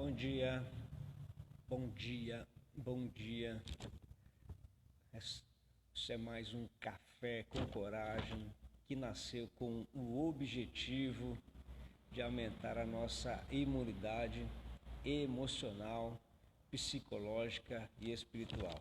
Bom dia, bom dia, bom dia. Isso é mais um Café com Coragem que nasceu com o objetivo de aumentar a nossa imunidade emocional, psicológica e espiritual.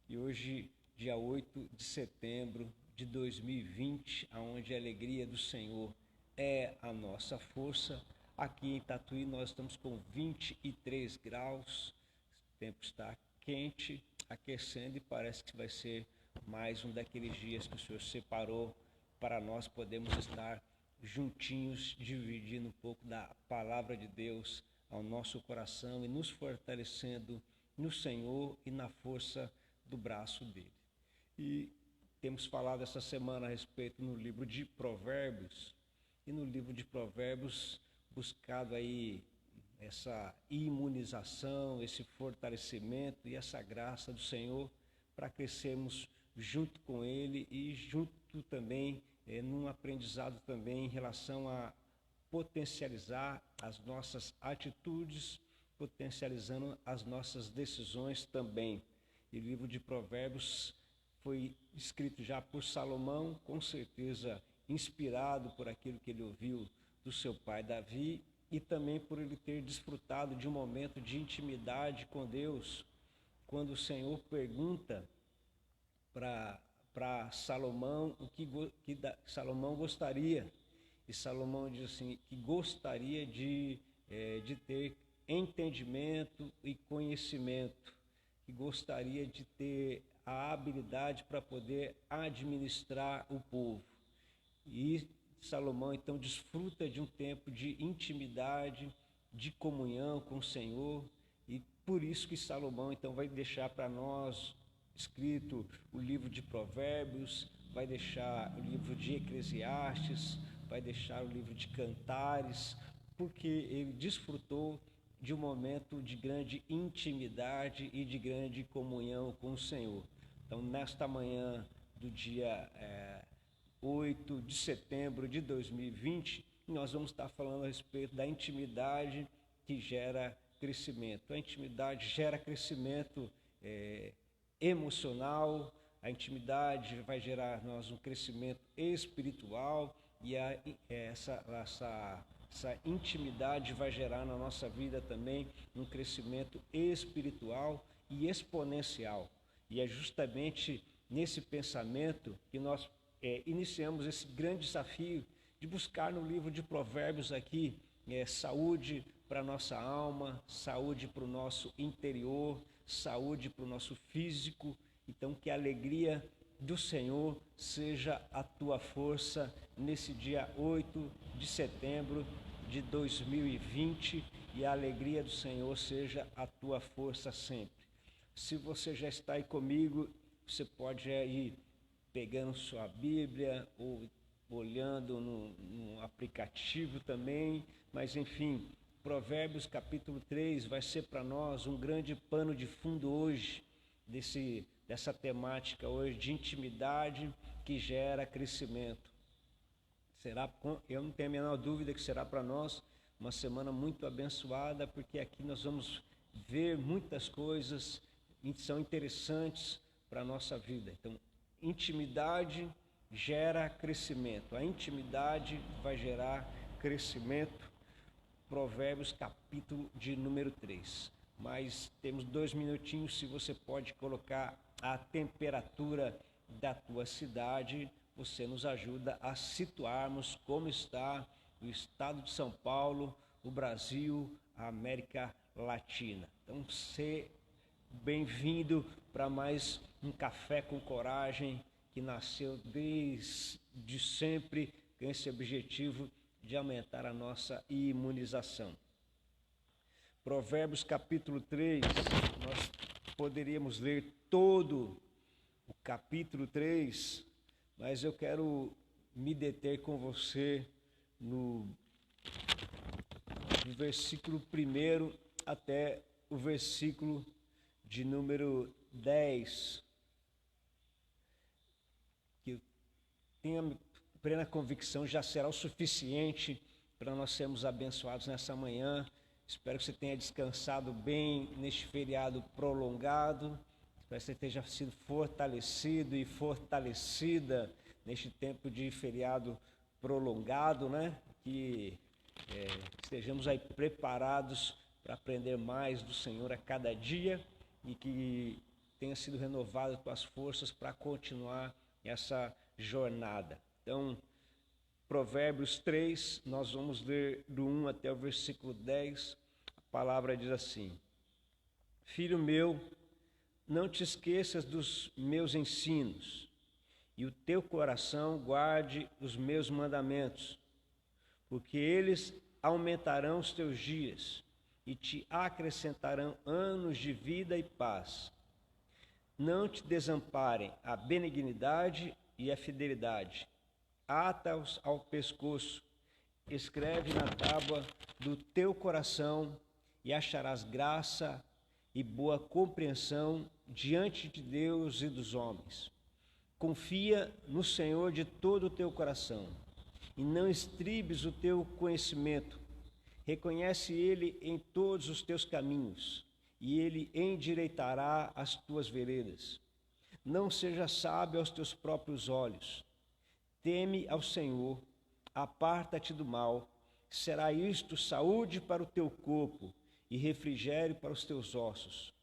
E hoje, dia 8 de setembro de 2020, onde a alegria do Senhor é a nossa força. Aqui em Tatuí nós estamos com 23 graus, o tempo está quente, aquecendo e parece que vai ser mais um daqueles dias que o Senhor separou para nós podermos estar juntinhos, dividindo um pouco da palavra de Deus ao nosso coração e nos fortalecendo no Senhor e na força do braço dele. E temos falado essa semana a respeito no livro de Provérbios, e no livro de Provérbios buscado aí essa imunização, esse fortalecimento e essa graça do Senhor para crescermos junto com Ele e junto também num aprendizado também em relação a potencializar as nossas atitudes, potencializando as nossas decisões também. E o livro de Provérbios foi escrito já por Salomão, com certeza inspirado por aquilo que ele ouviu do seu pai Davi e também por ele ter desfrutado de um momento de intimidade com Deus, quando o Senhor pergunta para Salomão o que Salomão gostaria. E Salomão diz assim, que gostaria de ter entendimento e conhecimento, que gostaria de ter a habilidade para poder administrar o povo. E Salomão então desfruta de um tempo de intimidade, de comunhão com o Senhor, e por isso que Salomão então vai deixar para nós escrito o livro de Provérbios, vai deixar o livro de Eclesiastes, vai deixar o livro de Cantares, porque ele desfrutou de um momento de grande intimidade e de grande comunhão com o Senhor. Então, nesta manhã do dia 8 de setembro de 2020, nós vamos estar falando a respeito da intimidade que gera crescimento. A intimidade gera crescimento emocional, a intimidade vai gerar nós um crescimento espiritual e essa intimidade vai gerar na nossa vida também um crescimento espiritual e exponencial. E é justamente nesse pensamento que nós iniciamos esse grande desafio de buscar no livro de Provérbios aqui saúde para a nossa alma, saúde para o nosso interior, saúde para o nosso físico. Então, que a alegria do Senhor seja a tua força nesse dia 8 de setembro de 2020 e a alegria do Senhor seja a tua força sempre. Se você já está aí comigo, você pode ir pegando sua Bíblia ou olhando no aplicativo também, mas enfim, Provérbios capítulo 3 vai ser para nós um grande pano de fundo hoje, dessa temática hoje de intimidade que gera crescimento. Eu não tenho a menor dúvida que será para nós uma semana muito abençoada, porque aqui nós vamos ver muitas coisas que são interessantes para a nossa vida. Então, intimidade gera crescimento. A intimidade vai gerar crescimento. Provérbios capítulo de número 3. Mas temos 2 minutinhos, se você pode colocar a temperatura da tua cidade, você nos ajuda a situarmos como está o estado de São Paulo, o Brasil, a América Latina. Então, bem-vindo para mais um Café com Coragem, que nasceu desde sempre com esse objetivo de aumentar a nossa imunização. Provérbios capítulo 3, nós poderíamos ler todo o capítulo 3, mas eu quero me deter com você no versículo 1 até o versículo de número 10, que eu tenho plena convicção já será o suficiente para nós sermos abençoados nessa manhã Espero que você tenha descansado bem neste feriado prolongado. Espero que você tenha sido fortalecido e fortalecida neste tempo de feriado prolongado, né? Que estejamos aí preparados para aprender mais do Senhor a cada dia e que tenha sido renovado as tuas forças para continuar essa jornada. Então, Provérbios 3, nós vamos ler do 1 até o versículo 10. A palavra diz assim: Filho meu, não te esqueças dos meus ensinos, e o teu coração guarde os meus mandamentos, porque eles aumentarão os teus dias e te acrescentarão anos de vida e paz. Não te desamparem a benignidade e a fidelidade. Ata-os ao pescoço, escreve na tábua do teu coração, e acharás graça e boa compreensão diante de Deus e dos homens. Confia no Senhor de todo o teu coração, e não estribes o teu conhecimento. Reconhece Ele em todos os teus caminhos, e Ele endireitará as tuas veredas. Não seja sábio aos teus próprios olhos. Teme ao Senhor, aparta-te do mal. Será isto saúde para o teu corpo e refrigério para os teus ossos.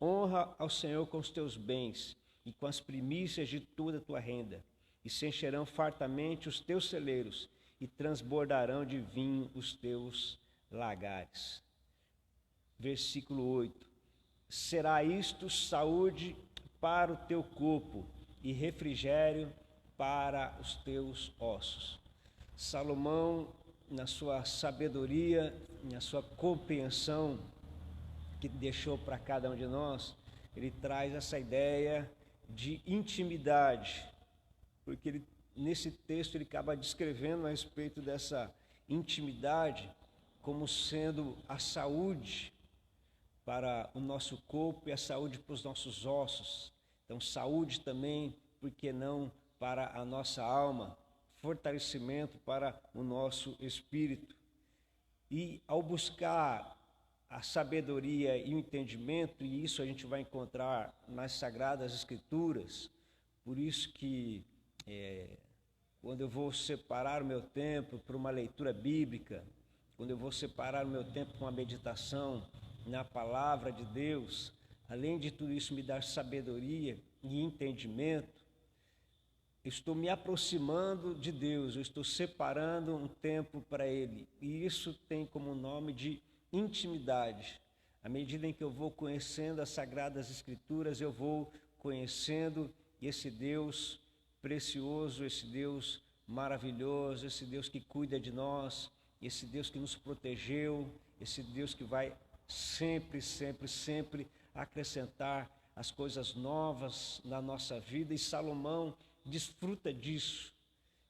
Honra ao Senhor com os teus bens e com as primícias de toda a tua renda, e se encherão fartamente os teus celeiros, e transbordarão de vinho os teus lagares. Versículo 8. Será isto saúde para o teu corpo e refrigério para os teus ossos. Salomão, na sua sabedoria, na sua compreensão que deixou para cada um de nós, ele traz essa ideia de intimidade, porque nesse texto ele acaba descrevendo a respeito dessa intimidade como sendo a saúde para o nosso corpo e a saúde para os nossos ossos. Então, saúde também, por que não, para a nossa alma, fortalecimento para o nosso espírito. E ao buscar a sabedoria e o entendimento, e isso a gente vai encontrar nas Sagradas Escrituras, por isso que quando eu vou separar o meu tempo para uma leitura bíblica, quando eu vou separar o meu tempo para uma meditação na Palavra de Deus, além de tudo isso me dar sabedoria e entendimento, eu estou me aproximando de Deus, eu estou separando um tempo para Ele. E isso tem como nome de intimidade. À medida em que eu vou conhecendo as Sagradas Escrituras, eu vou conhecendo esse Deus precioso, esse Deus maravilhoso, esse Deus que cuida de nós, esse Deus que nos protegeu, esse Deus que vai sempre, sempre, sempre acrescentar as coisas novas na nossa vida. E Salomão desfruta disso,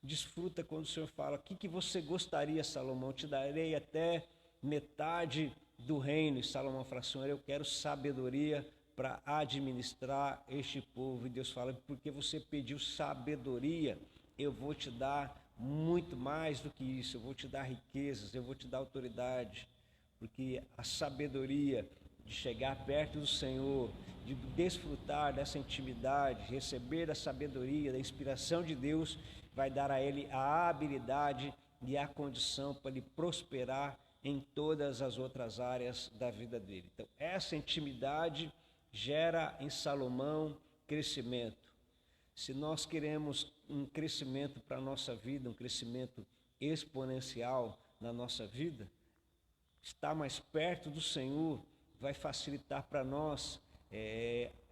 desfruta quando o Senhor fala: o que você gostaria, Salomão? Te darei até metade do reino. E Salomão fala: Senhor, eu quero sabedoria para administrar este povo. E Deus fala: porque você pediu sabedoria, eu vou te dar muito mais do que isso, eu vou te dar riquezas, eu vou te dar autoridade, porque a sabedoria de chegar perto do Senhor, de desfrutar dessa intimidade, receber a sabedoria, da inspiração de Deus, vai dar a ele a habilidade e a condição para ele prosperar em todas as outras áreas da vida dele. Então, essa intimidade gera em Salomão crescimento. Se nós queremos um crescimento para a nossa vida, um crescimento exponencial na nossa vida, estar mais perto do Senhor vai facilitar para nós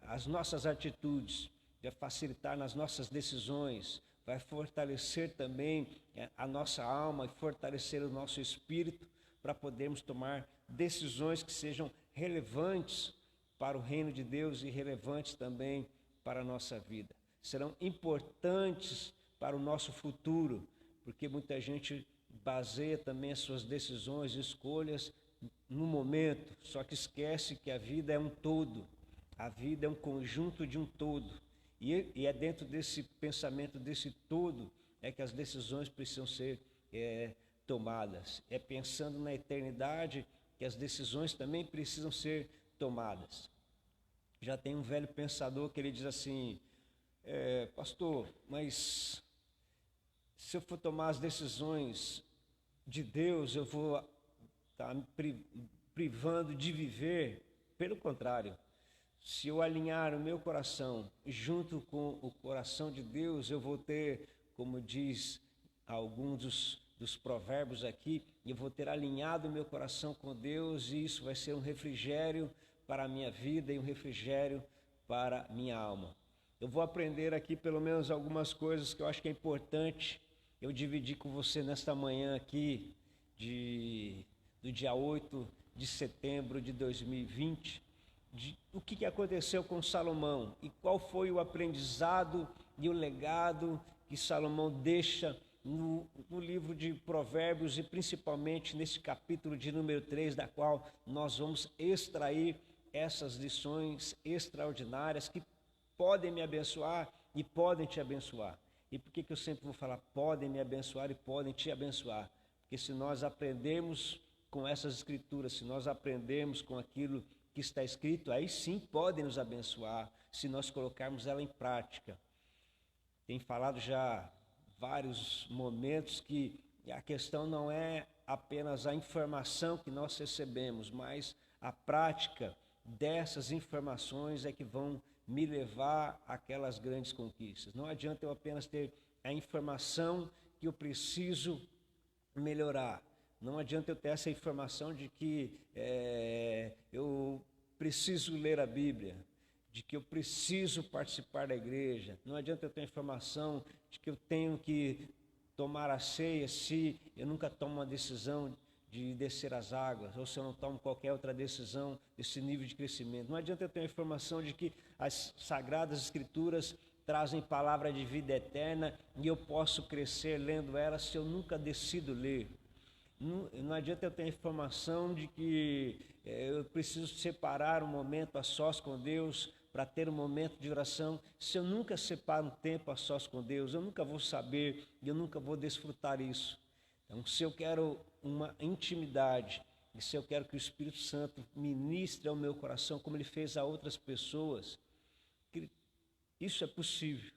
as nossas atitudes, vai facilitar nas nossas decisões, vai fortalecer também a nossa alma e fortalecer o nosso espírito para podermos tomar decisões que sejam relevantes para o reino de Deus e relevantes também para a nossa vida. Serão importantes para o nosso futuro, porque muita gente baseia também as suas decisões e escolhas no momento, só que esquece que a vida é um todo, a vida é um conjunto de um todo, e é dentro desse pensamento, desse todo, que as decisões precisam ser tomadas. É pensando na eternidade que as decisões também precisam ser tomadas. Já tem um velho pensador que ele diz assim, pastor, mas se eu for tomar as decisões de Deus, eu vou estar me privando de viver. Pelo contrário, se eu alinhar o meu coração junto com o coração de Deus, eu vou ter, como diz alguns dos provérbios aqui, eu vou ter alinhado o meu coração com Deus, e isso vai ser um refrigério para a minha vida e um refrigério para a minha alma. Eu vou aprender aqui pelo menos algumas coisas que eu acho que é importante eu dividir com você nesta manhã aqui, do dia 8 de setembro de 2020, o que aconteceu com Salomão e qual foi o aprendizado e o legado que Salomão deixa no livro de Provérbios, e principalmente nesse capítulo de número 3, da qual nós vamos extrair essas lições extraordinárias que podem me abençoar e podem te abençoar. E por que eu sempre vou falar podem me abençoar e podem te abençoar? Porque se nós aprendermos com essas escrituras, se nós aprendermos com aquilo que está escrito, aí sim podem nos abençoar, se nós colocarmos ela em prática. Tem falado já vários momentos que a questão não é apenas a informação que nós recebemos, mas a prática dessas informações é que vão me levar àquelas grandes conquistas. Não adianta eu apenas ter a informação que eu preciso melhorar. Não adianta eu ter essa informação de que eu preciso ler a Bíblia, de que eu preciso participar da igreja. Não adianta eu ter a informação de que eu tenho que tomar a ceia se eu nunca tomo uma decisão de descer as águas, ou se eu não tomo qualquer outra decisão desse nível de crescimento. Não adianta eu ter a informação de que as Sagradas Escrituras trazem palavra de vida eterna e eu posso crescer lendo elas se eu nunca decido ler. Não adianta eu ter a informação de que eu preciso separar um momento a sós com Deus para ter um momento de oração. Se eu nunca separo um tempo a sós com Deus, eu nunca vou saber e eu nunca vou desfrutar isso. Então, se eu quero uma intimidade, e se eu quero que o Espírito Santo ministre ao meu coração, como ele fez a outras pessoas, isso é possível.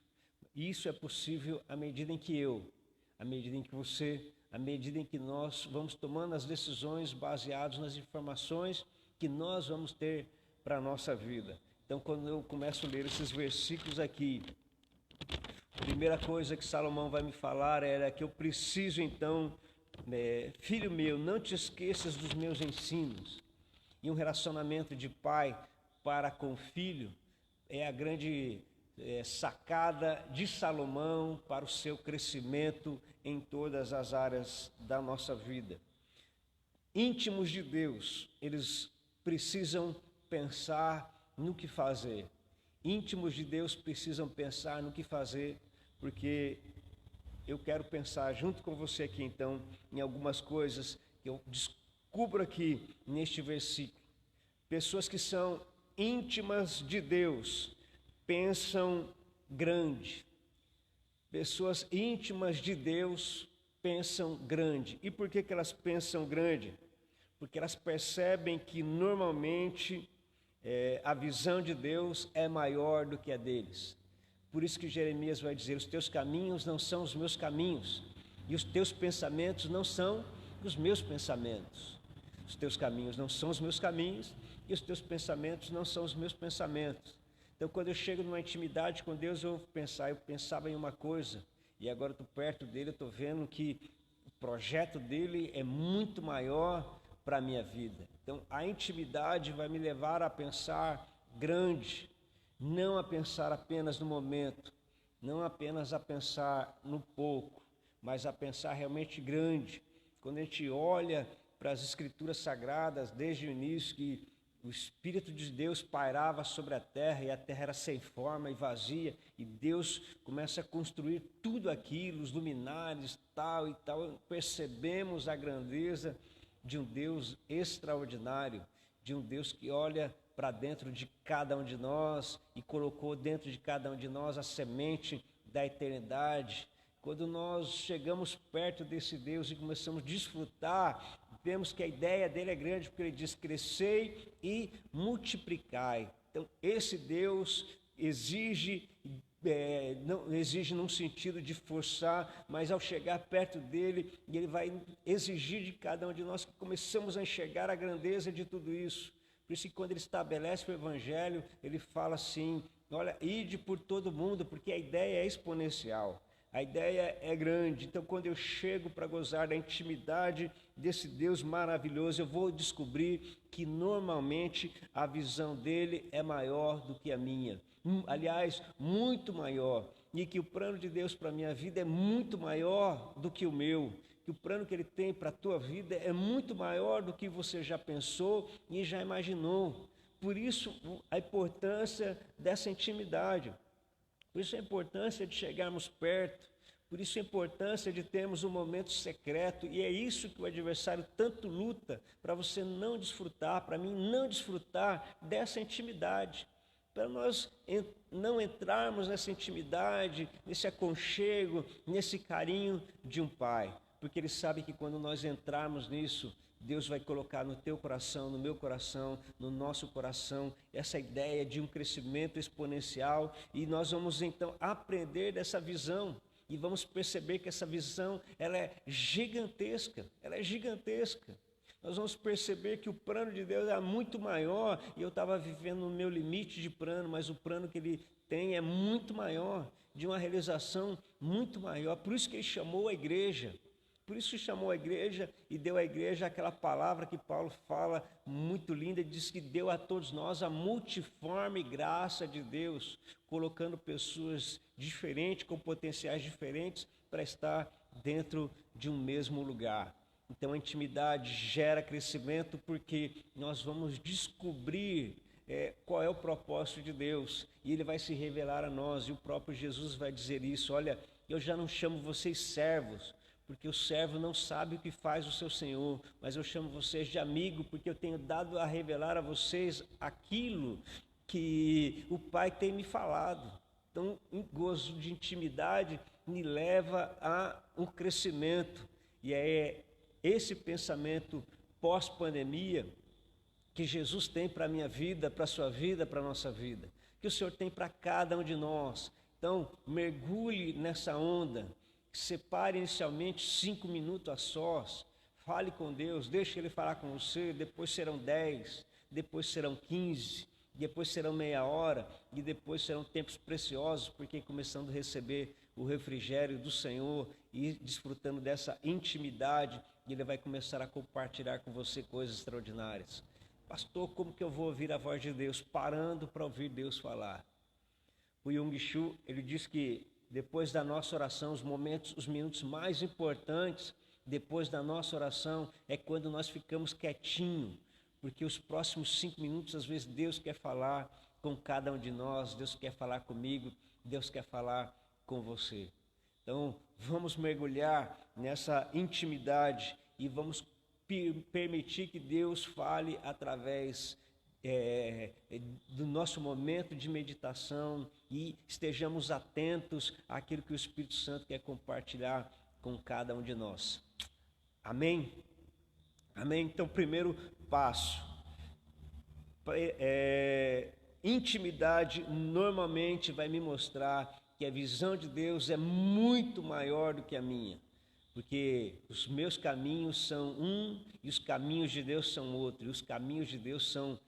Isso é possível à medida em que à medida em que você, à medida em que nós vamos tomando as decisões baseadas nas informações que nós vamos ter para a nossa vida. Então, quando eu começo a ler esses versículos aqui, a primeira coisa que Salomão vai me falar era que eu preciso, então, filho meu, não te esqueças dos meus ensinos. E um relacionamento de pai para com filho é a grande sacada de Salomão para o seu crescimento em todas as áreas da nossa vida. Íntimos de Deus, eles precisam pensar no que fazer. Íntimos de Deus precisam pensar no que fazer, porque eu quero pensar junto com você aqui, então, em algumas coisas que eu descubro aqui neste versículo. Pessoas que são íntimas de Deus pensam grande. Pessoas íntimas de Deus pensam grande. E por que elas pensam grande? Porque elas percebem que normalmente a visão de Deus é maior do que a deles. Por isso que Jeremias vai dizer: os teus caminhos não são os meus caminhos, e os teus pensamentos não são os meus pensamentos. Os teus caminhos não são os meus caminhos, e os teus pensamentos não são os meus pensamentos. Então, quando eu chego numa intimidade com Deus, eu pensava em uma coisa, e agora estou perto dele, eu estou vendo que o projeto dele é muito maior para a minha vida. Então, a intimidade vai me levar a pensar grande, não a pensar apenas no momento, não apenas a pensar no pouco, mas a pensar realmente grande. Quando a gente olha para as Escrituras Sagradas, desde o início, que o Espírito de Deus pairava sobre a terra e a terra era sem forma e vazia, e Deus começa a construir tudo aquilo, os luminares, tal e tal, percebemos a grandeza de um Deus extraordinário, de um Deus que olha para dentro de cada um de nós e colocou dentro de cada um de nós a semente da eternidade. Quando nós chegamos perto desse Deus e começamos a desfrutar vemos que a ideia dele é grande, porque ele diz: crescei e multiplicai. Então, esse Deus exige, não exige num sentido de forçar, mas ao chegar perto dele, ele vai exigir de cada um de nós que começamos a enxergar a grandeza de tudo isso. Por isso que quando ele estabelece o evangelho, ele fala assim: olha, ide por todo mundo, porque a ideia é exponencial. A ideia é grande. Então, quando eu chego para gozar da intimidade desse Deus maravilhoso, eu vou descobrir que normalmente a visão dele é maior do que a minha. Aliás, muito maior. E que o plano de Deus para a minha vida é muito maior do que o meu. Que o plano que ele tem para a tua vida é muito maior do que você já pensou e já imaginou. Por isso, a importância dessa intimidade. Por isso a importância de chegarmos perto, por isso a importância de termos um momento secreto, e é isso que o adversário tanto luta, para você não desfrutar, para mim não desfrutar dessa intimidade, para nós não entrarmos nessa intimidade, nesse aconchego, nesse carinho de um pai, porque ele sabe que quando nós entrarmos nisso, Deus vai colocar no teu coração, no meu coração, no nosso coração, essa ideia de um crescimento exponencial, e nós vamos então aprender dessa visão, e vamos perceber que essa visão, ela é gigantesca, Nós vamos perceber que o plano de Deus é muito maior, e eu estava vivendo no meu limite de plano, mas o plano que ele tem é muito maior, de uma realização muito maior. Por isso que ele chamou a igreja. Por isso chamou a igreja e deu à igreja aquela palavra que Paulo fala, muito linda, diz que deu a todos nós a multiforme graça de Deus, colocando pessoas diferentes, com potenciais diferentes, para estar dentro de um mesmo lugar. Então a intimidade gera crescimento, porque nós vamos descobrir qual é o propósito de Deus, e ele vai se revelar a nós, e o próprio Jesus vai dizer isso: olha, eu já não chamo vocês servos, porque o servo não sabe o que faz o seu senhor, mas eu chamo vocês de amigo, porque eu tenho dado a revelar a vocês aquilo que o Pai tem me falado. Então, um gozo de intimidade me leva a um crescimento, e é esse pensamento pós-pandemia que Jesus tem para a minha vida, para a sua vida, para a nossa vida, que o Senhor tem para cada um de nós. Então, mergulhe nessa onda. Separe inicialmente 5 minutos a sós, fale com Deus, deixe Ele falar com você, depois serão 10, depois serão 15, depois serão meia hora, e depois serão tempos preciosos, porque começando a receber o refrigério do Senhor e desfrutando dessa intimidade, Ele vai começar a compartilhar com você coisas extraordinárias. Pastor, como que eu vou ouvir a voz de Deus? Parando para ouvir Deus falar. O Jung Shu, ele diz que depois da nossa oração, os minutos mais importantes depois da nossa oração é quando nós ficamos quietinhos, porque os próximos 5 minutos, às vezes, Deus quer falar com cada um de nós, Deus quer falar comigo, Deus quer falar com você. Então, vamos mergulhar nessa intimidade e vamos permitir que Deus fale através do nosso momento de meditação, e estejamos atentos àquilo que o Espírito Santo quer compartilhar com cada um de nós. Amém? Amém? Então, primeiro passo. Intimidade normalmente vai me mostrar que a visão de Deus é muito maior do que a minha, porque os meus caminhos são um e os caminhos de Deus são outro, e os caminhos de Deus são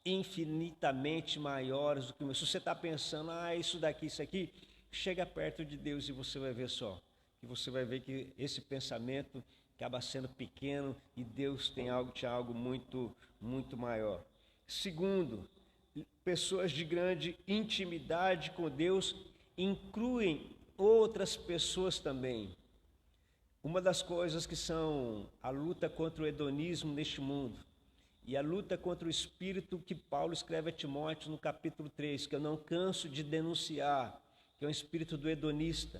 infinitamente maiores do que o meu. Se você está pensando, isso daqui, isso aqui, chega perto de Deus e você vai ver só, que você vai ver que esse pensamento acaba sendo pequeno e Deus tinha algo muito, muito maior. Segundo, pessoas de grande intimidade com Deus incluem outras pessoas também. Uma das coisas que são a luta contra o hedonismo neste mundo, e a luta contra o espírito que Paulo escreve a Timóteo no capítulo 3, que eu não canso de denunciar, que é o espírito do hedonista,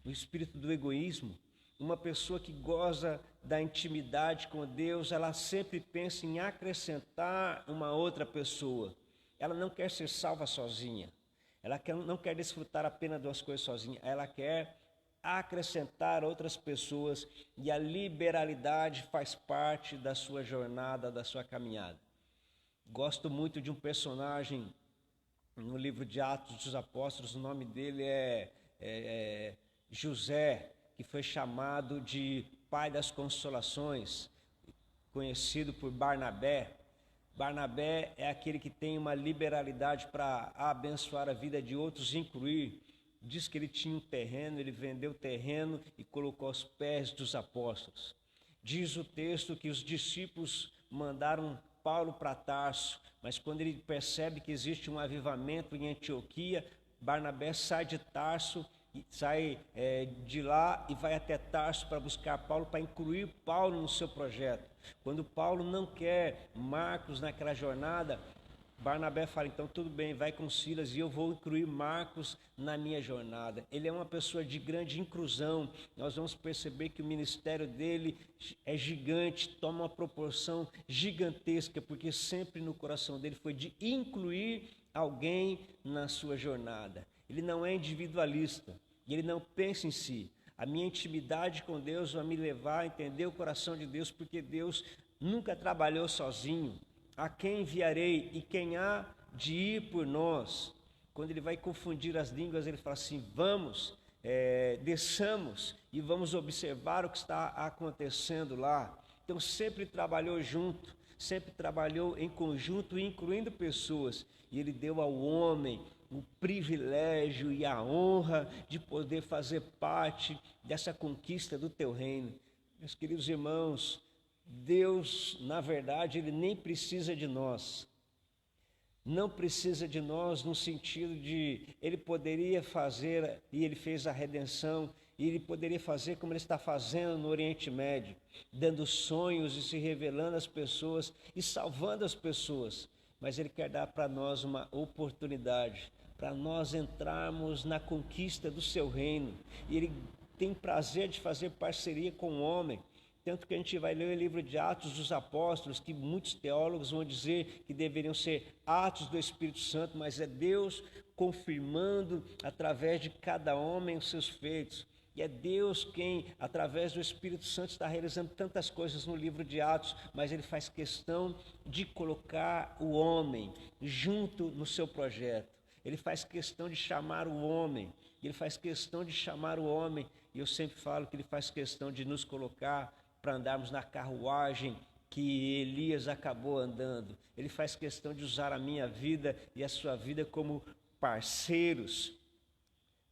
o espírito do egoísmo. Uma pessoa que goza da intimidade com Deus, ela sempre pensa em acrescentar uma outra pessoa. Ela não quer ser salva sozinha, ela não quer desfrutar apenas das coisas sozinha, ela quer acrescentar outras pessoas, e a liberalidade faz parte da sua jornada, da sua caminhada. Gosto muito de um personagem no livro de Atos dos Apóstolos, o nome dele é José, que foi chamado de Pai das Consolações, conhecido por Barnabé. Barnabé é aquele que tem uma liberalidade para abençoar a vida de outros, incluir. Diz que ele tinha um terreno, ele vendeu o terreno e colocou aos pés dos apóstolos. Diz o texto que os discípulos mandaram Paulo para Tarso, mas quando ele percebe que existe um avivamento em Antioquia, Barnabé sai de Tarso, sai de lá e vai até Tarso para buscar Paulo, para incluir Paulo no seu projeto. Quando Paulo não quer Marcos naquela jornada, Barnabé fala, então tudo bem, vai com Silas e eu vou incluir Marcos na minha jornada. Ele é uma pessoa de grande inclusão. Nós vamos perceber que o ministério dele é gigante, toma uma proporção gigantesca, porque sempre no coração dele foi de incluir alguém na sua jornada. Ele não é individualista, ele não pensa em si. A minha intimidade com Deus vai me levar a entender o coração de Deus, porque Deus nunca trabalhou sozinho. A quem enviarei e quem há de ir por nós? Quando ele vai confundir as línguas, ele fala assim, vamos, desçamos e vamos observar o que está acontecendo lá. Então sempre trabalhou junto, sempre trabalhou em conjunto, incluindo pessoas. E ele deu ao homem o privilégio e a honra de poder fazer parte dessa conquista do teu reino. Meus queridos irmãos, Deus, na verdade, Ele nem precisa de nós. Não precisa de nós no sentido de Ele poderia fazer, e Ele fez a redenção, e Ele poderia fazer como Ele está fazendo no Oriente Médio, dando sonhos e se revelando às pessoas e salvando as pessoas. Mas Ele quer dar para nós uma oportunidade, para nós entrarmos na conquista do Seu reino. E Ele tem prazer de fazer parceria com o homem. Tanto que a gente vai ler o livro de Atos dos Apóstolos, que muitos teólogos vão dizer que deveriam ser atos do Espírito Santo, mas é Deus confirmando através de cada homem os seus feitos. E é Deus quem, através do Espírito Santo, está realizando tantas coisas no livro de Atos, mas Ele faz questão de colocar o homem junto no seu projeto. Ele faz questão de chamar o homem, Ele faz questão de chamar o homem, e eu sempre falo que Ele faz questão de nos colocar para andarmos na carruagem que Elias acabou andando. Ele faz questão de usar a minha vida e a sua vida como parceiros.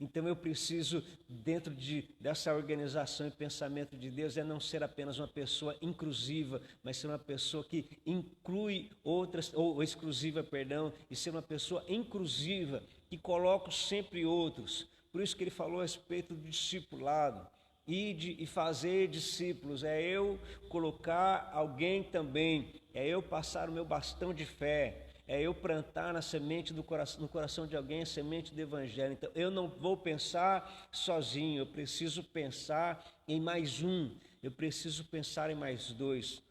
Então eu preciso, dentro dessa organização e pensamento de Deus, não ser apenas uma pessoa inclusiva, mas ser uma pessoa que inclui outras, ou exclusiva, perdão, e ser uma pessoa inclusiva, que coloca sempre outros. Por isso que ele falou a respeito do discipulado. Ide e fazer discípulos, é eu colocar alguém também, é eu passar o meu bastão de fé, é eu plantar na semente no coração de alguém a semente do Evangelho. Então eu não vou pensar sozinho, eu preciso pensar em mais um, eu preciso pensar em mais dois.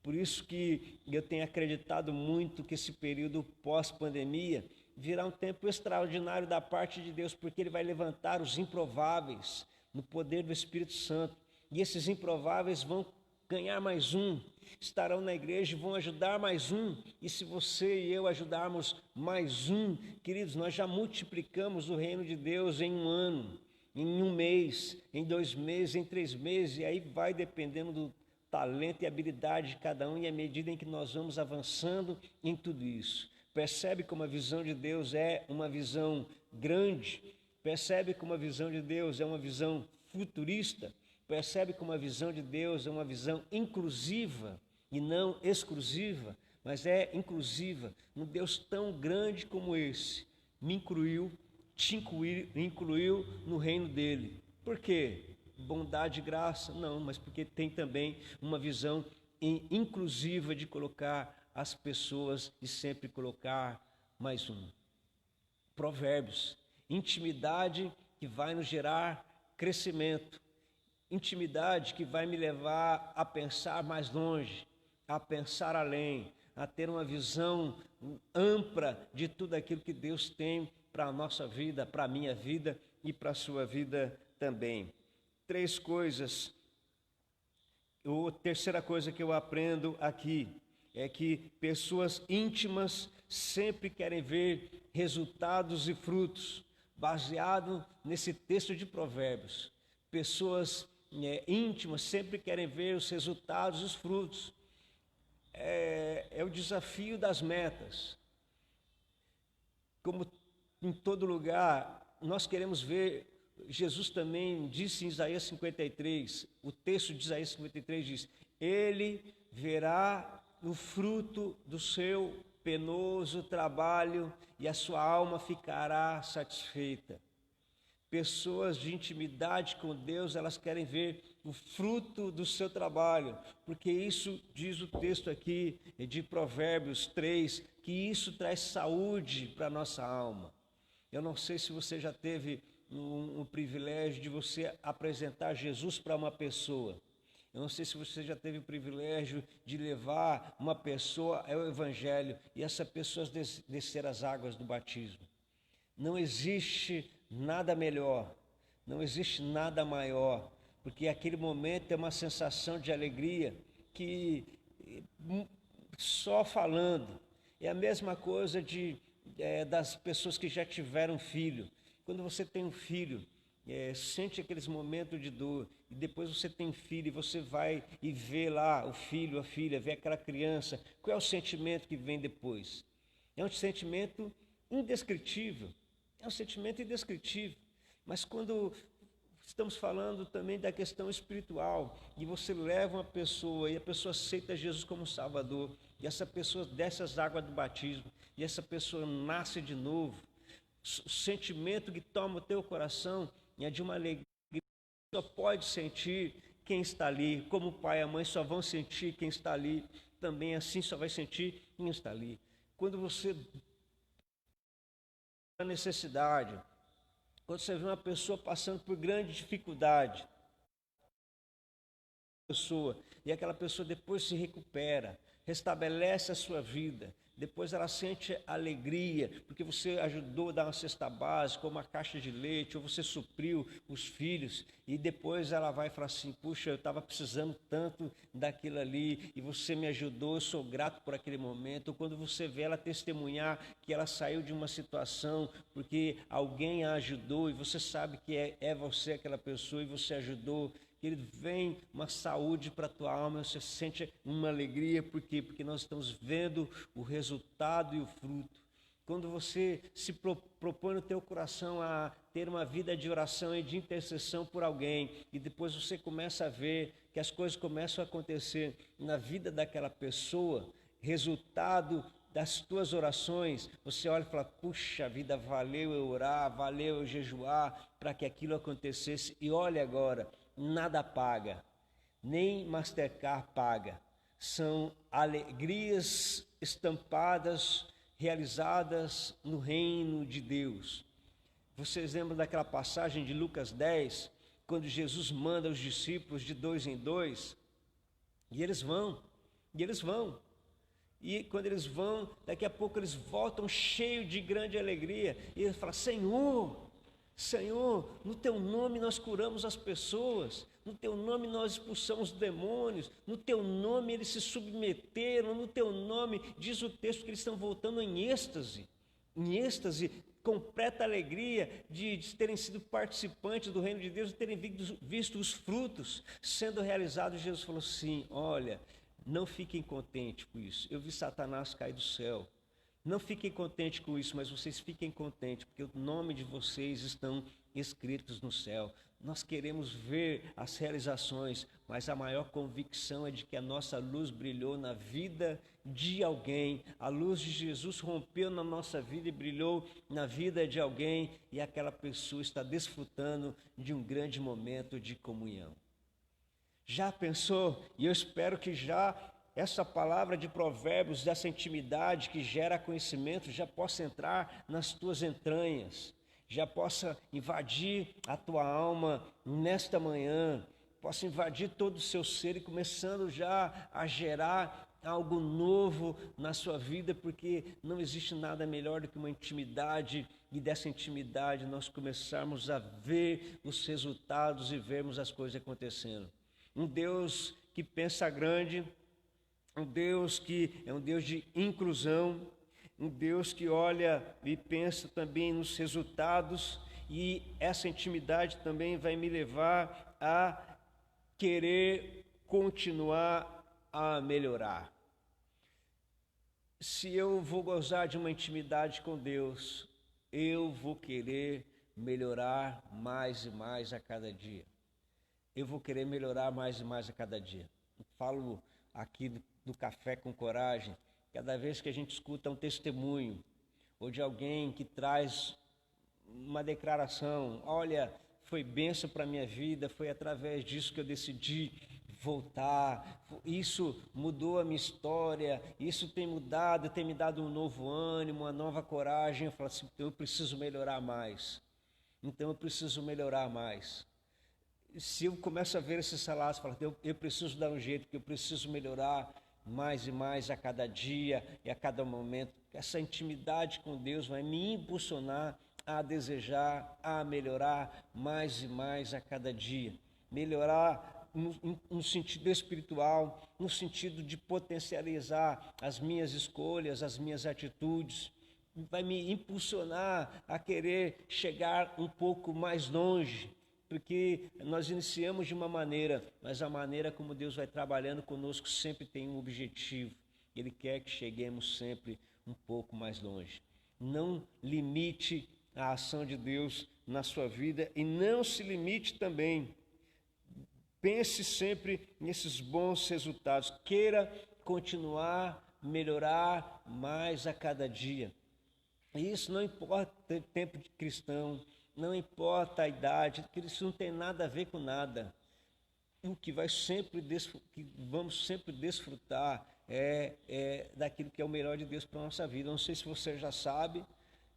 Por isso que eu tenho acreditado muito que esse período pós-pandemia virá um tempo extraordinário da parte de Deus, porque Ele vai levantar os improváveis no poder do Espírito Santo, e esses improváveis vão ganhar mais um, estarão na igreja e vão ajudar mais um, e se você e eu ajudarmos mais um, queridos, nós já multiplicamos o reino de Deus em um ano, em um mês, em 2 meses, em 3 meses, e aí vai dependendo do talento e habilidade de cada um, e à medida em que nós vamos avançando em tudo isso. Percebe como a visão de Deus é uma visão grande? Percebe como a visão de Deus é uma visão futurista? Percebe como a visão de Deus é uma visão inclusiva e não exclusiva, mas é inclusiva. Um Deus tão grande como esse me incluiu, te incluiu no reino dele. Por quê? Bondade e graça? Não, mas porque tem também uma visão inclusiva de colocar as pessoas e sempre colocar mais um. Provérbios. Intimidade que vai nos gerar crescimento, intimidade que vai me levar a pensar mais longe, a pensar além, a ter uma visão ampla de tudo aquilo que Deus tem para a nossa vida, para a minha vida e para a sua vida também. 3 coisas. A terceira coisa que eu aprendo aqui é que pessoas íntimas sempre querem ver resultados e frutos, baseado nesse texto de Provérbios. Pessoas íntimas sempre querem ver os resultados e os frutos. É o desafio das metas. Como em todo lugar, nós queremos ver. Jesus também disse em Isaías 53, o texto de Isaías 53 diz: Ele verá o fruto do seu penoso trabalho e a sua alma ficará satisfeita. Pessoas de intimidade com Deus, elas querem ver o fruto do seu trabalho, porque isso diz o texto aqui de Provérbios 3, que isso traz saúde para a nossa alma. Eu não sei se você já teve um privilégio de você apresentar Jesus para uma pessoa. Eu não sei se você já teve o privilégio de levar uma pessoa ao Evangelho e essa pessoa descer as águas do batismo. Não existe nada melhor, não existe nada maior, porque aquele momento é uma sensação de alegria que só falando. É a mesma coisa das pessoas que já tiveram filho. Quando você tem um filho, sente aqueles momentos de dor, e depois você tem filho e você vai e vê lá o filho, a filha, vê aquela criança, qual é o sentimento que vem depois? É um sentimento indescritível, mas quando estamos falando também da questão espiritual, e você leva uma pessoa, e a pessoa aceita Jesus como Salvador, e essa pessoa desce as águas do batismo, e essa pessoa nasce de novo, o sentimento que toma o teu coração é de uma alegria que só pode sentir quem está ali, como o pai e a mãe só vão sentir quem está ali, também assim só vai sentir quem está ali. Quando você a necessidade, quando você vê uma pessoa passando por grande dificuldade, e aquela pessoa depois se recupera, restabelece a sua vida, depois ela sente alegria, porque você ajudou a dar uma cesta básica, uma caixa de leite, ou você supriu os filhos, e depois ela vai falar assim: puxa, eu estava precisando tanto daquilo ali, e você me ajudou, eu sou grato por aquele momento. Ou quando você vê ela testemunhar que ela saiu de uma situação, porque alguém a ajudou, e você sabe que é você aquela pessoa, e você ajudou, que ele vem uma saúde para a tua alma, você sente uma alegria. Por quê? Porque nós estamos vendo o resultado e o fruto. Quando você se propõe no teu coração a ter uma vida de oração e de intercessão por alguém, e depois você começa a ver que as coisas começam a acontecer na vida daquela pessoa, resultado das tuas orações, você olha e fala: puxa vida, valeu eu orar, valeu eu jejuar para que aquilo acontecesse. E olha agora, nada paga, nem Mastercard paga. São alegrias estampadas, realizadas no reino de Deus. Vocês lembram daquela passagem de Lucas 10, quando Jesus manda os discípulos de 2 em 2, e eles vão. E quando eles vão, daqui a pouco eles voltam cheios de grande alegria, e eles falam: Senhor, no teu nome nós curamos as pessoas, no teu nome nós expulsamos demônios, no teu nome eles se submeteram, no teu nome, diz o texto que eles estão voltando em êxtase, completa alegria de terem sido participantes do reino de Deus, de terem visto os frutos sendo realizados. Jesus falou assim: olha, não fiquem contentes com isso, eu vi Satanás cair do céu. Não fiquem contentes com isso, mas vocês fiquem contentes, porque o nome de vocês estão escritos no céu. Nós queremos ver as realizações, mas a maior convicção é de que a nossa luz brilhou na vida de alguém. A luz de Jesus rompeu na nossa vida e brilhou na vida de alguém, e aquela pessoa está desfrutando de um grande momento de comunhão. Já pensou? E eu espero que essa palavra de Provérbios, dessa intimidade que gera conhecimento, já possa entrar nas tuas entranhas, já possa invadir a tua alma nesta manhã, possa invadir todo o seu ser e começando já a gerar algo novo na sua vida, porque não existe nada melhor do que uma intimidade, e dessa intimidade nós começarmos a ver os resultados e vermos as coisas acontecendo. Um Deus que pensa grande, um Deus que é um Deus de inclusão, um Deus que olha e pensa também nos resultados, e essa intimidade também vai me levar a querer continuar a melhorar. Se eu vou gozar de uma intimidade com Deus, eu vou querer melhorar mais e mais a cada dia. Eu vou querer melhorar mais e mais a cada dia. Falo aqui do Café com Coragem, cada vez que a gente escuta um testemunho, ou de alguém que traz uma declaração, olha, foi bênção para a minha vida, foi através disso que eu decidi voltar, isso mudou a minha história, isso tem mudado, tem me dado um novo ânimo, uma nova coragem. Eu falo assim, eu preciso melhorar mais, então eu preciso melhorar mais. Se eu começo a ver esses salários, eu falo, eu preciso dar um jeito, porque eu preciso melhorar mais e mais a cada dia e a cada momento. Essa intimidade com Deus vai me impulsionar a desejar, a melhorar mais e mais a cada dia. Melhorar no sentido espiritual, no sentido de potencializar as minhas escolhas, as minhas atitudes. Vai me impulsionar a querer chegar um pouco mais longe, porque nós iniciamos de uma maneira, mas a maneira como Deus vai trabalhando conosco sempre tem um objetivo. Ele quer que cheguemos sempre um pouco mais longe. Não limite a ação de Deus na sua vida e não se limite também. Pense sempre nesses bons resultados. Queira continuar, melhorar mais a cada dia. E isso não importa o tempo de cristão, não importa a idade, porque isso não tem nada a ver com nada. O que vamos sempre desfrutar é daquilo que é o melhor de Deus para a nossa vida. Não sei se você já sabe,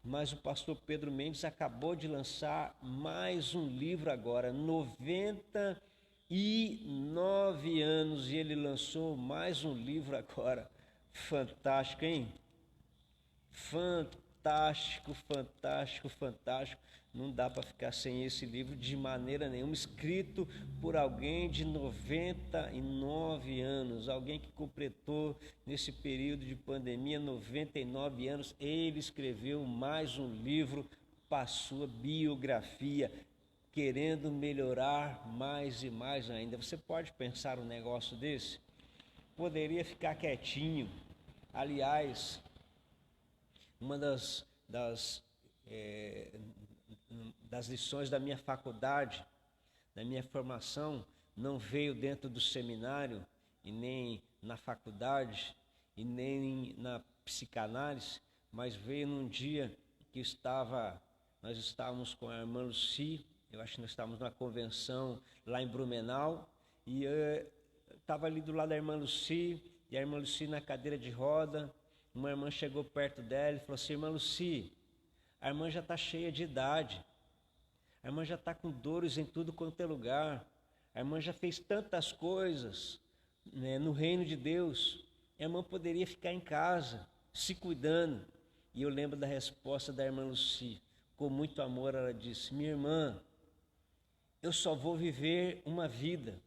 mas o pastor Pedro Mendes acabou de lançar mais um livro agora, 99 anos, e ele lançou mais um livro agora. Fantástico, hein? Fantástico, fantástico, fantástico. Não dá para ficar sem esse livro de maneira nenhuma, escrito por alguém de 99 anos, alguém que completou nesse período de pandemia 99 anos. Ele escreveu mais um livro para a sua biografia, querendo melhorar mais e mais ainda. Você pode pensar um negócio desse? Poderia ficar quietinho. Aliás, uma das lições da minha faculdade, da minha formação, não veio dentro do seminário, e nem na faculdade, e nem na psicanálise, mas veio num dia que nós estávamos com a irmã Lucy, eu acho que nós estávamos numa convenção lá em Blumenau, e eu estava ali do lado da irmã Lucy, e a irmã Lucy na cadeira de roda. Uma irmã chegou perto dela e falou assim, irmã Lucy, a irmã já está cheia de idade, a irmã já está com dores em tudo quanto é lugar, a irmã já fez tantas coisas, né, no reino de Deus, a irmã poderia ficar em casa, se cuidando. E eu lembro da resposta da irmã Lucy, com muito amor ela disse, minha irmã, eu só vou viver uma vida,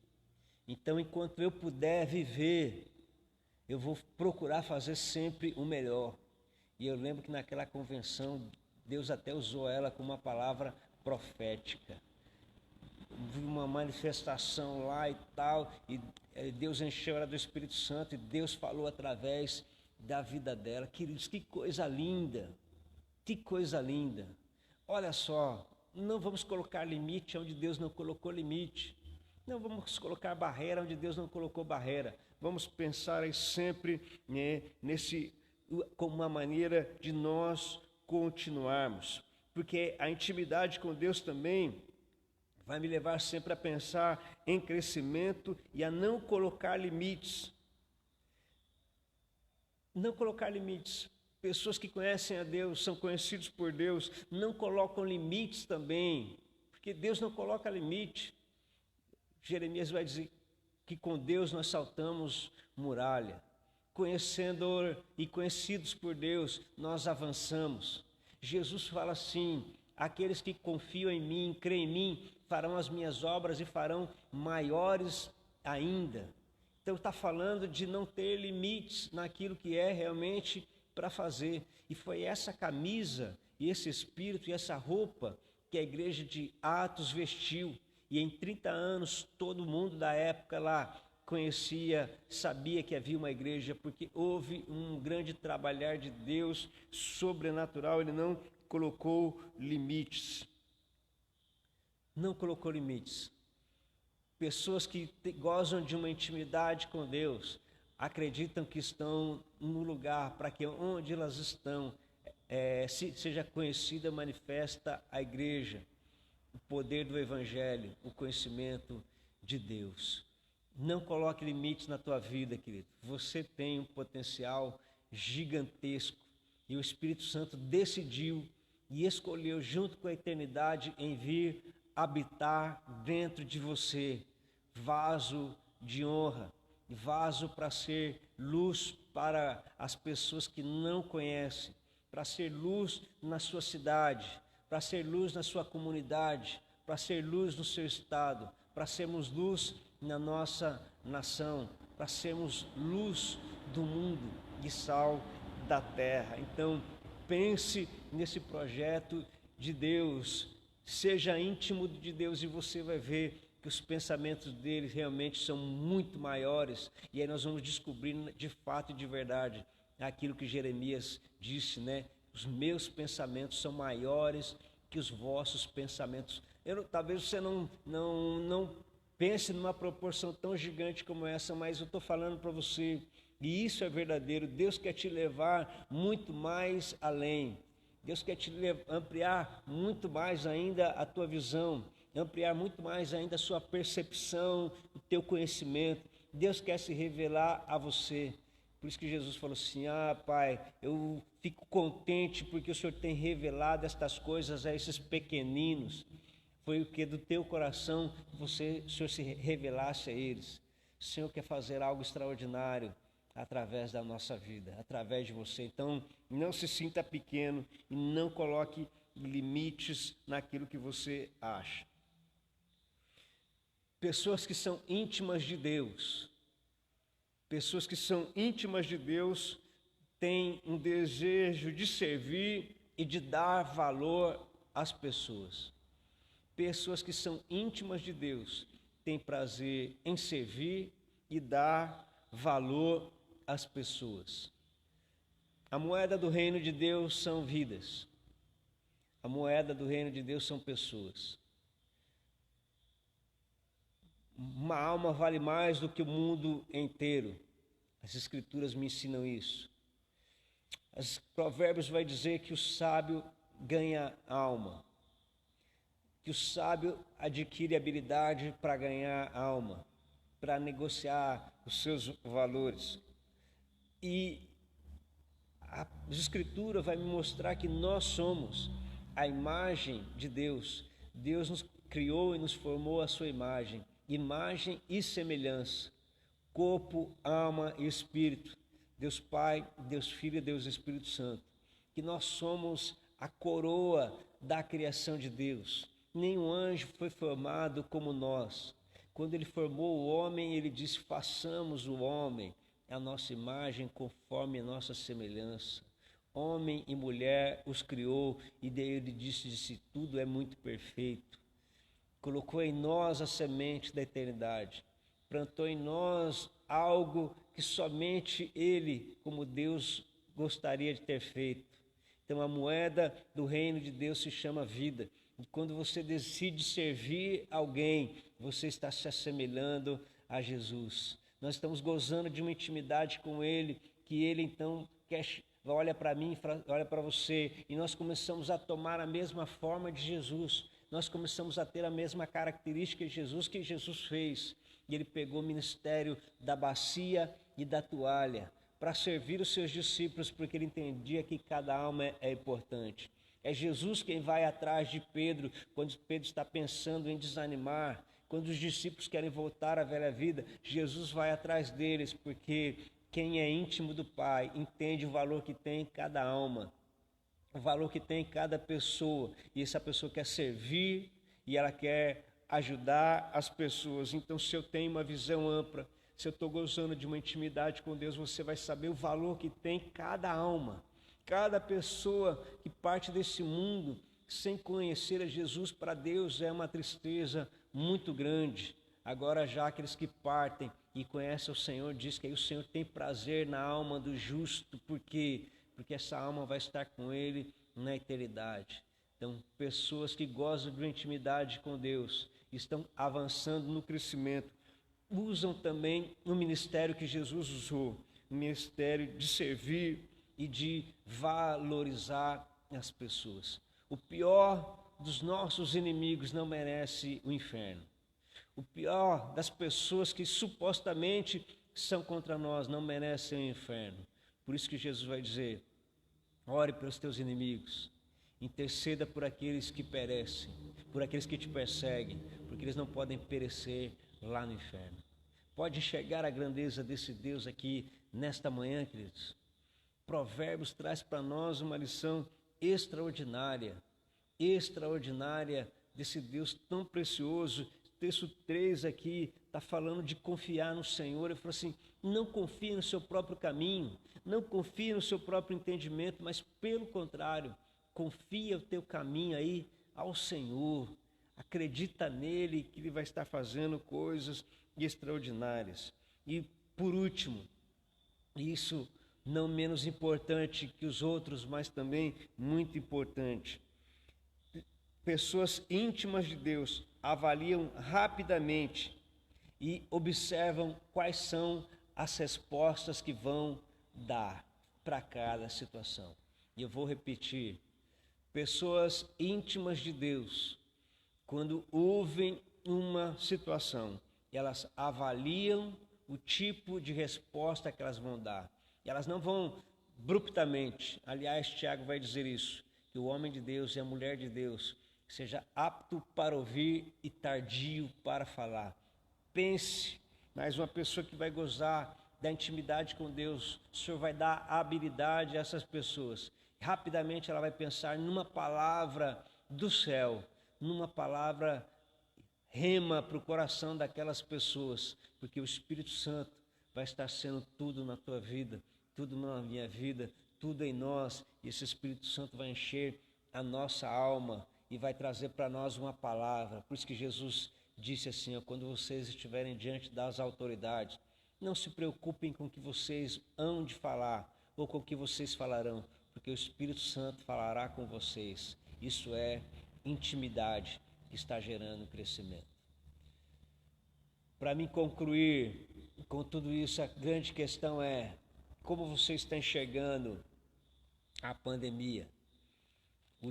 então enquanto eu puder viver, eu vou procurar fazer sempre o melhor. E eu lembro que naquela convenção, Deus até usou ela como uma palavra profética. Vi uma manifestação lá e tal, e Deus encheu ela do Espírito Santo, e Deus falou através da vida dela. Queridos, que coisa linda, que coisa linda. Olha só, não vamos colocar limite onde Deus não colocou limite. Não vamos colocar barreira onde Deus não colocou barreira. Vamos pensar aí sempre, né, como uma maneira de nós continuarmos. Porque a intimidade com Deus também vai me levar sempre a pensar em crescimento e a não colocar limites. Não colocar limites. Pessoas que conhecem a Deus, são conhecidos por Deus, não colocam limites também, porque Deus não coloca limite. Jeremias vai dizer que com Deus nós saltamos muralha. conhecendo e conhecidos por Deus, nós avançamos. Jesus fala assim: aqueles que confiam em mim, creem em mim, farão as minhas obras e farão maiores ainda. Então está falando de não ter limites naquilo que é realmente para fazer. E foi essa camisa, e esse espírito, e essa roupa que a igreja de Atos vestiu. E em 30 anos todo mundo da época lá conhecia, sabia que havia uma igreja, porque houve um grande trabalhar de Deus sobrenatural. Ele não colocou limites. Não colocou limites. Pessoas que gozam de uma intimidade com Deus, acreditam que estão no lugar para que onde elas estão, seja conhecida, manifesta a igreja, o poder do evangelho, o conhecimento de Deus. Não coloque limites na tua vida, querido. Você tem um potencial gigantesco e o Espírito Santo decidiu e escolheu, junto com a eternidade, em vir habitar dentro de você, vaso de honra, vaso para ser luz para as pessoas que não conhecem, para ser luz na sua cidade, para ser luz na sua comunidade, para ser luz no seu estado, para sermos luz na nossa nação, para sermos luz do mundo e sal da terra. Então, pense nesse projeto de Deus, seja íntimo de Deus e você vai ver que os pensamentos dele realmente são muito maiores. E aí nós vamos descobrir de fato e de verdade aquilo que Jeremias disse, né? Os meus pensamentos são maiores que os vossos pensamentos. Talvez você não pense numa proporção tão gigante como essa, mas eu estou falando para você, e isso é verdadeiro. Deus quer te levar muito mais além. Deus quer te ampliar muito mais ainda a tua visão, ampliar muito mais ainda a sua percepção, o teu conhecimento. Deus quer se revelar a você. Por isso que Jesus falou assim: Pai, eu fico contente porque o Senhor tem revelado estas coisas a esses pequeninos. Foi o que do teu coração o Senhor se revelasse a eles. O Senhor quer fazer algo extraordinário através da nossa vida, através de você. Então, não se sinta pequeno e não coloque limites naquilo que você acha. Pessoas que são íntimas de Deus, têm um desejo de servir e de dar valor às pessoas. Pessoas que são íntimas de Deus têm prazer em servir e dar valor às pessoas. A moeda do reino de Deus são vidas. A moeda do reino de Deus são pessoas. Uma alma vale mais do que o mundo inteiro. As Escrituras me ensinam isso. Os Provérbios vai dizer que o sábio ganha alma, que o sábio adquire habilidade para ganhar alma, para negociar os seus valores. E a Escritura vai me mostrar que nós somos a imagem de Deus. Deus nos criou e nos formou a sua imagem e semelhança, corpo, alma e espírito. Deus Pai, Deus Filho e Deus Espírito Santo. Que nós somos a coroa da criação de Deus. Nenhum anjo foi formado como nós. Quando ele formou o homem, ele disse: façamos o homem a nossa imagem, conforme a nossa semelhança. Homem e mulher os criou, e daí ele disse: tudo é muito perfeito. Colocou em nós a semente da eternidade, plantou em nós algo que somente ele, como Deus, gostaria de ter feito. Então a moeda do reino de Deus se chama vida. E quando você decide servir alguém, você está se assemelhando a Jesus. Nós estamos gozando de uma intimidade com Ele, que Ele então olha para mim, olha para você, e nós começamos a tomar a mesma forma de Jesus. Nós começamos a ter a mesma característica de Jesus que Jesus fez. E Ele pegou o ministério da bacia e da toalha para servir os seus discípulos, porque Ele entendia que cada alma é importante. É Jesus quem vai atrás de Pedro, quando Pedro está pensando em desanimar, quando os discípulos querem voltar à velha vida, Jesus vai atrás deles, porque quem é íntimo do Pai entende o valor que tem em cada alma, o valor que tem em cada pessoa. E essa pessoa quer servir e ela quer ajudar as pessoas. Então, se eu tenho uma visão ampla, se eu estou gozando de uma intimidade com Deus, você vai saber o valor que tem cada alma. Cada pessoa que parte desse mundo sem conhecer a Jesus, para Deus é uma tristeza muito grande. Agora já aqueles que partem e conhecem o Senhor, diz que aí o Senhor tem prazer na alma do justo, porque essa alma vai estar com Ele na eternidade. Então, pessoas que gozam de uma intimidade com Deus, estão avançando no crescimento, usam também o ministério que Jesus usou, o ministério de servir e de valorizar as pessoas. O pior dos nossos inimigos não merece o inferno. O pior das pessoas que supostamente são contra nós não merecem o inferno. Por isso que Jesus vai dizer: ore pelos teus inimigos, interceda por aqueles que perecem, por aqueles que te perseguem, porque eles não podem perecer lá no inferno. Pode enxergar a grandeza desse Deus aqui nesta manhã, queridos? Provérbios traz para nós uma lição extraordinária desse Deus tão precioso. Texto 3 aqui está falando de confiar no Senhor. Ele falou assim: não confie no seu próprio caminho, não confie no seu próprio entendimento, mas pelo contrário, confia o teu caminho aí ao Senhor. Acredita nele que ele vai estar fazendo coisas extraordinárias. E por último, isso não menos importante que os outros, mas também muito importante, pessoas íntimas de Deus avaliam rapidamente e observam quais são as respostas que vão dar para cada situação. E eu vou repetir: pessoas íntimas de Deus, quando ouvem uma situação, elas avaliam o tipo de resposta que elas vão dar. E elas não vão abruptamente. Aliás, Tiago vai dizer isso, que o homem de Deus e a mulher de Deus seja apto para ouvir e tardio para falar. Pense, mas uma pessoa que vai gozar da intimidade com Deus, o Senhor vai dar habilidade a essas pessoas. Rapidamente ela vai pensar numa palavra do céu, numa palavra rema para o coração daquelas pessoas, porque o Espírito Santo vai estar sendo tudo na tua vida, tudo na minha vida, tudo em nós, e esse Espírito Santo vai encher a nossa alma e vai trazer para nós uma palavra. Por isso que Jesus disse assim: quando vocês estiverem diante das autoridades, não se preocupem com o que vocês hão de falar ou com o que vocês falarão, porque o Espírito Santo falará com vocês. Isso é intimidade que está gerando crescimento. Para mim concluir com tudo isso, a grande questão é: como você está enxergando a pandemia? O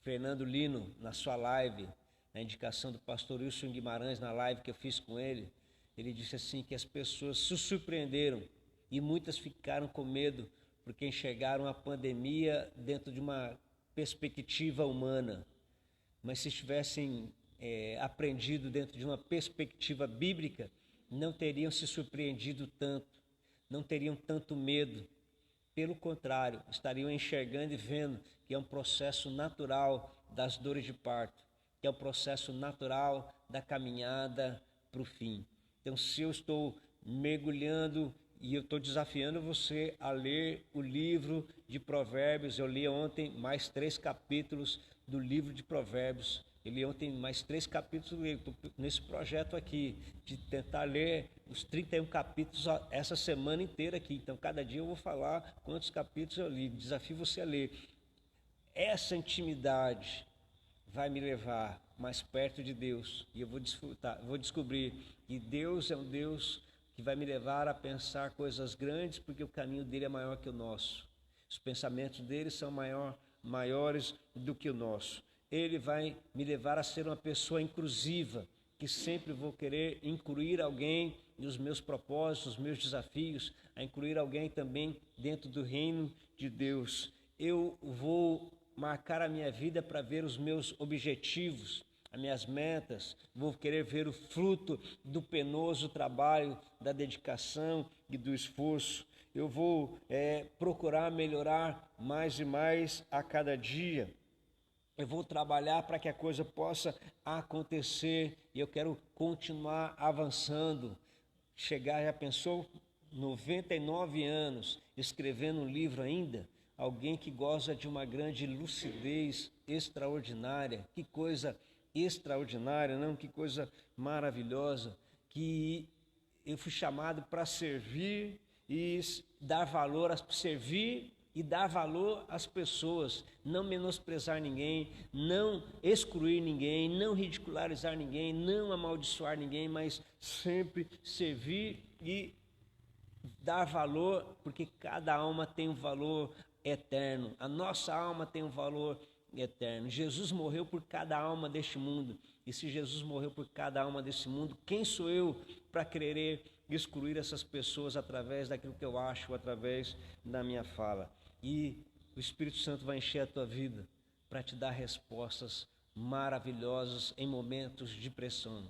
Fernando Lino, na sua live, na indicação do pastor Wilson Guimarães, na live que eu fiz com ele, ele disse assim que as pessoas se surpreenderam e muitas ficaram com medo porque enxergaram a pandemia dentro de uma perspectiva humana. Mas se tivessem aprendido dentro de uma perspectiva bíblica, não teriam se surpreendido tanto, não teriam tanto medo. Pelo contrário, estariam enxergando e vendo que é um processo natural das dores de parto, que é um processo natural da caminhada para o fim. Então, se eu estou mergulhando e eu estou desafiando você a ler o livro de Provérbios, eu li ontem mais 3 capítulos do livro de Provérbios. Eu li ontem mais 3 capítulos, estou nesse projeto aqui, de tentar ler os 31 capítulos essa semana inteira aqui. Então, cada dia eu vou falar quantos capítulos eu li. Desafio você a ler. Essa intimidade vai me levar mais perto de Deus. E eu vou descobrir que Deus é um Deus que vai me levar a pensar coisas grandes, porque o caminho dele é maior que o nosso. Os pensamentos dele são maiores do que o nosso. Ele vai me levar a ser uma pessoa inclusiva, que sempre vou querer incluir alguém nos meus propósitos, nos meus desafios, a incluir alguém também dentro do reino de Deus. Eu vou marcar a minha vida para ver os meus objetivos, as minhas metas, vou querer ver o fruto do penoso trabalho, da dedicação e do esforço. Eu vou procurar melhorar mais e mais a cada dia. Eu vou trabalhar para que a coisa possa acontecer e eu quero continuar avançando. Chegar, já pensou, 99 anos, escrevendo um livro ainda? Alguém que goza de uma grande lucidez extraordinária. Que coisa extraordinária, não? Que coisa maravilhosa. Que eu fui chamado para servir e dar valor, servir e dar valor às pessoas, não menosprezar ninguém, não excluir ninguém, não ridicularizar ninguém, não amaldiçoar ninguém, mas sempre servir e dar valor, porque cada alma tem um valor eterno. A nossa alma tem um valor eterno. Jesus morreu por cada alma deste mundo. E se Jesus morreu por cada alma desse mundo, quem sou eu para querer excluir essas pessoas através daquilo que eu acho, através da minha fala? E o Espírito Santo vai encher a tua vida para te dar respostas maravilhosas em momentos de pressão.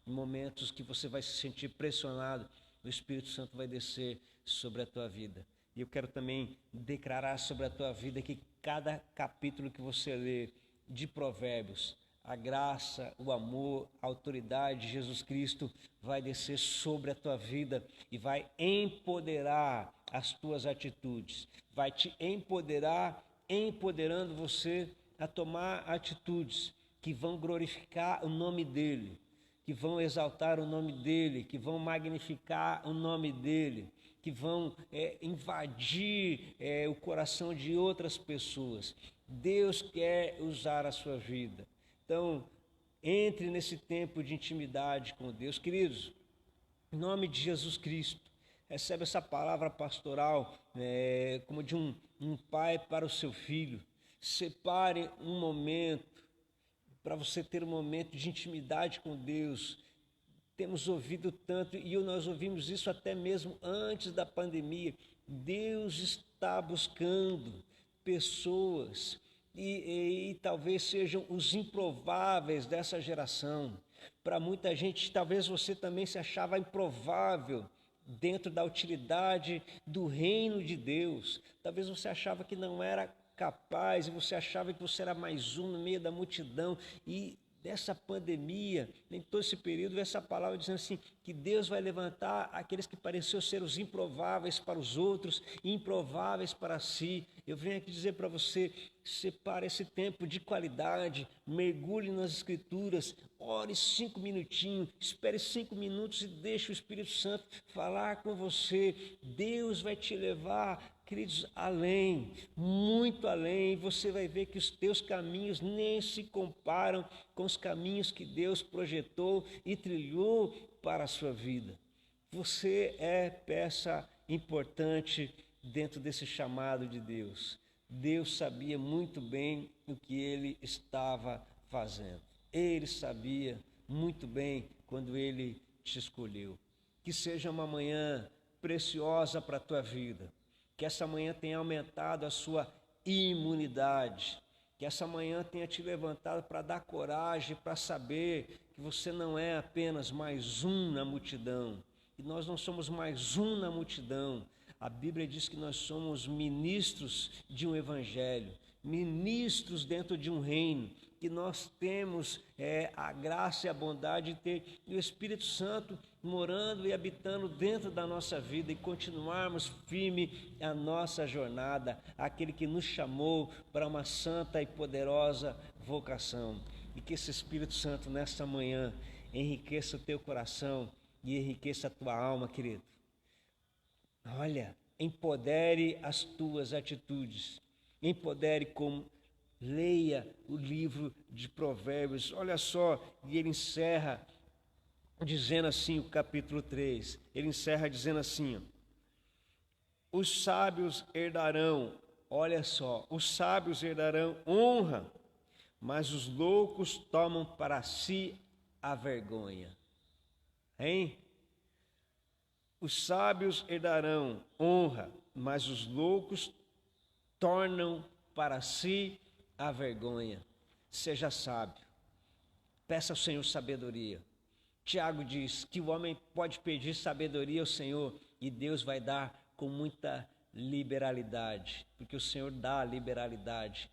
Em momentos que você vai se sentir pressionado, o Espírito Santo vai descer sobre a tua vida. E eu quero também declarar sobre a tua vida que cada capítulo que você lê de Provérbios, a graça, o amor, a autoridade de Jesus Cristo vai descer sobre a tua vida e vai empoderar as tuas atitudes, vai te empoderar, empoderando você a tomar atitudes que vão glorificar o nome dEle, que vão exaltar o nome dEle, que vão magnificar o nome dEle, que vão invadir o coração de outras pessoas. Deus quer usar a sua vida. Então, entre nesse tempo de intimidade com Deus. Queridos, em nome de Jesus Cristo, recebe essa palavra pastoral como de um pai para o seu filho. Separe um momento para você ter um momento de intimidade com Deus. Temos ouvido tanto, e nós ouvimos isso até mesmo antes da pandemia. Deus está buscando pessoas e talvez sejam os improváveis dessa geração. Para muita gente, talvez você também se achava improvável dentro da utilidade do reino de Deus. Talvez você achava que não era capaz, e você achava que você era mais um no meio da multidão. E dessa pandemia, em todo esse período, essa palavra dizendo assim, que Deus vai levantar aqueles que pareciam ser os improváveis para os outros, improváveis para si. Eu venho aqui dizer para você, separe esse tempo de qualidade, mergulhe nas Escrituras, ore 5 minutinhos, espere 5 minutos e deixe o Espírito Santo falar com você. Deus vai te levar, queridos, além, muito além. Você vai ver que os teus caminhos nem se comparam com os caminhos que Deus projetou e trilhou para a sua vida. Você é peça importante dentro desse chamado de Deus. Deus sabia muito bem o que Ele estava fazendo. Ele sabia muito bem quando Ele te escolheu. Que seja uma manhã preciosa para a tua vida. Que essa manhã tenha aumentado a sua imunidade. Que essa manhã tenha te levantado para dar coragem, para saber que você não é apenas mais um na multidão. E nós não somos mais um na multidão. A Bíblia diz que nós somos ministros de um evangelho, ministros dentro de um reino, que nós temos a graça e a bondade de ter o Espírito Santo morando e habitando dentro da nossa vida e continuarmos firme a nossa jornada, aquele que nos chamou para uma santa e poderosa vocação. E que esse Espírito Santo nesta manhã enriqueça o teu coração e enriqueça a tua alma, querido. Olha, empodere as tuas atitudes, empodere como leia o livro de Provérbios. Olha só, e ele encerra dizendo assim, o capítulo 3, ele encerra dizendo assim, os sábios herdarão, olha só, os sábios herdarão honra, mas os loucos tomam para si a vergonha. Hein? Os sábios herdarão honra, mas os loucos tornam para si a vergonha. Seja sábio. Peça ao Senhor sabedoria. Tiago diz que o homem pode pedir sabedoria ao Senhor e Deus vai dar com muita liberalidade, porque o Senhor dá liberalidade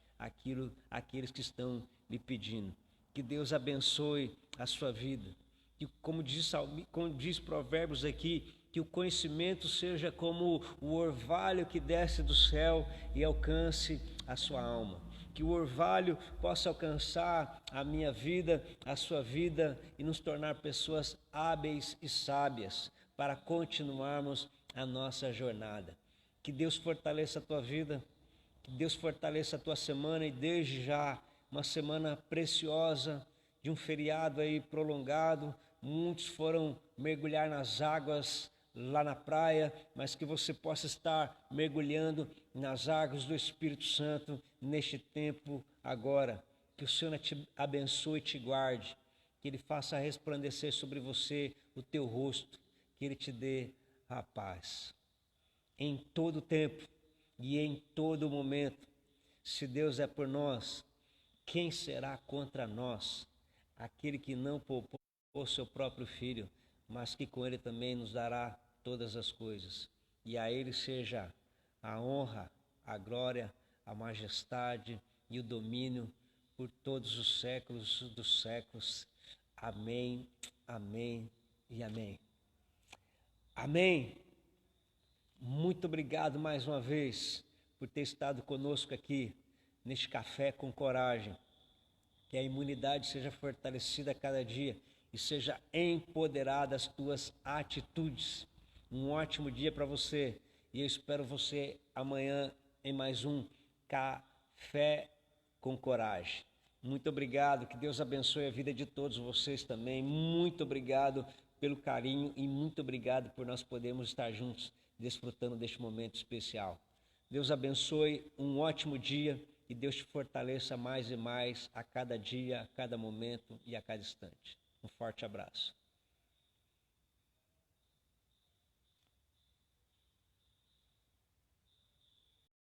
àqueles que estão lhe pedindo. Que Deus abençoe a sua vida. E como diz Provérbios aqui, que o conhecimento seja como o orvalho que desce do céu e alcance a sua alma. Que o orvalho possa alcançar a minha vida, a sua vida e nos tornar pessoas hábeis e sábias para continuarmos a nossa jornada. Que Deus fortaleça a tua vida, que Deus fortaleça a tua semana e desde já uma semana preciosa de um feriado aí prolongado. Muitos foram mergulhar nas águas lá na praia, mas que você possa estar mergulhando nas águas do Espírito Santo neste tempo agora. Que o Senhor te abençoe e te guarde, que Ele faça resplandecer sobre você o teu rosto, que Ele te dê a paz. Em todo tempo e em todo momento, se Deus é por nós, quem será contra nós? Aquele que não poupou o seu próprio Filho, mas que com Ele também nos dará todas as coisas. E a Ele seja a honra, a glória, a majestade e o domínio por todos os séculos dos séculos. Amém, amém e amém. Amém. Muito obrigado mais uma vez por ter estado conosco aqui neste Café com Coragem. Que a imunidade seja fortalecida a cada dia e seja empoderada as tuas atitudes. Um ótimo dia para você e eu espero você amanhã em mais um Café com Coragem. Muito obrigado, que Deus abençoe a vida de todos vocês também. Muito obrigado pelo carinho e muito obrigado por nós podermos estar juntos desfrutando deste momento especial. Deus abençoe, um ótimo dia e Deus te fortaleça mais e mais a cada dia, a cada momento e a cada instante. Um forte abraço.